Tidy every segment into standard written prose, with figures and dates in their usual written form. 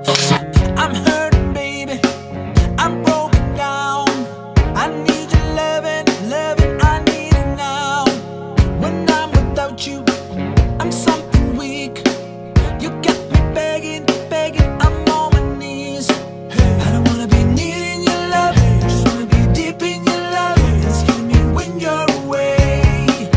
I'm hurting, baby. I'm broken down. I need your loving, loving. I need it now. When I'm without you, I'm something weak. You got me begging, begging. I'm on my knees. I don't wanna be needing your love. Just wanna be deep in your love. It's killing me when you're away.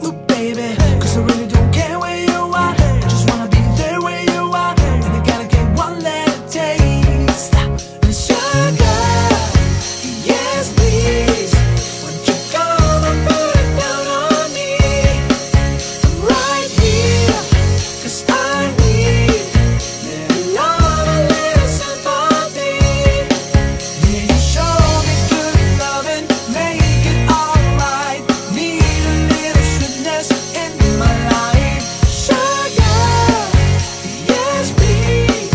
Ooh, baby, 'cause I really don't care where you are. I just wanna be there where you are. And I gotta get one last taste. And sugar, yes please. Won't you come and put it down on me? I'm right here, 'cause I need little love, a little sympathy. Yeah, you show me good loving, make it alright. Need a little sweetness in my life. Sugar, yes please.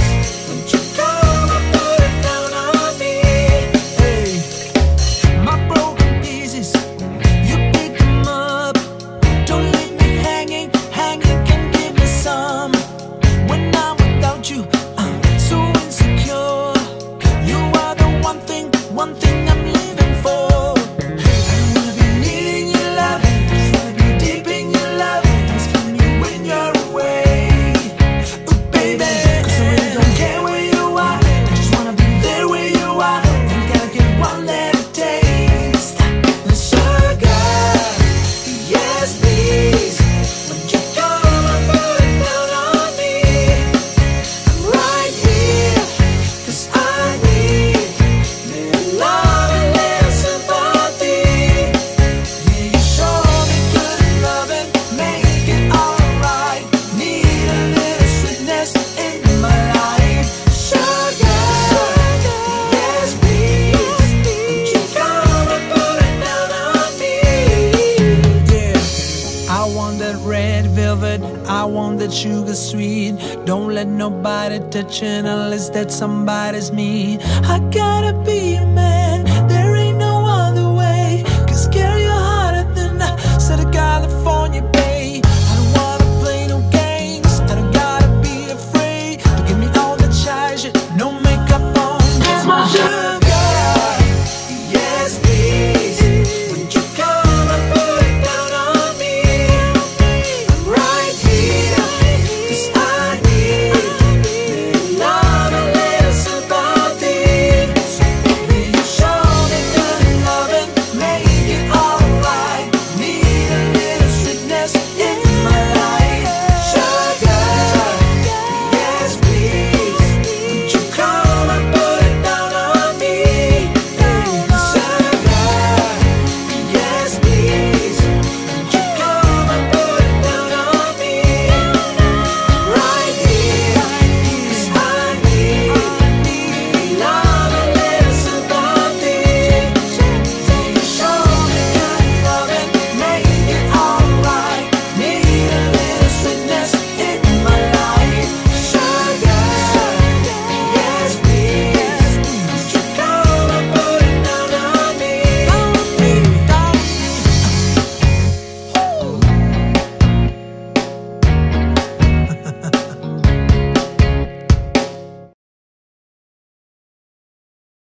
Won't you come and put it down on me? Hey, my broken pieces, you pick them up. Don't leave me hanging, hanging, can give me some. When I'm without you, I'm so insecure. You are the one thing I'm living for. I don't wanna be needing your love, just wanna be deep in your love. It's killing me when you're away. Ooh, baby, 'cause I really don't care where you are. I just wanna be there where you are. And I gotta get one little taste. And sugar, yes please. Won't you come and put it down on me? I'm right here, 'cause I need little love and little sympathy. Yeah, you show me good loving, make it alright. Need a little sweetness in my life. Sugar, yes please. Won't you come and put it down on me? Yeah, I want that red velvet, I want that sugar sweet. Don't let nobody touch it unless that somebody's me. I gotta be a man,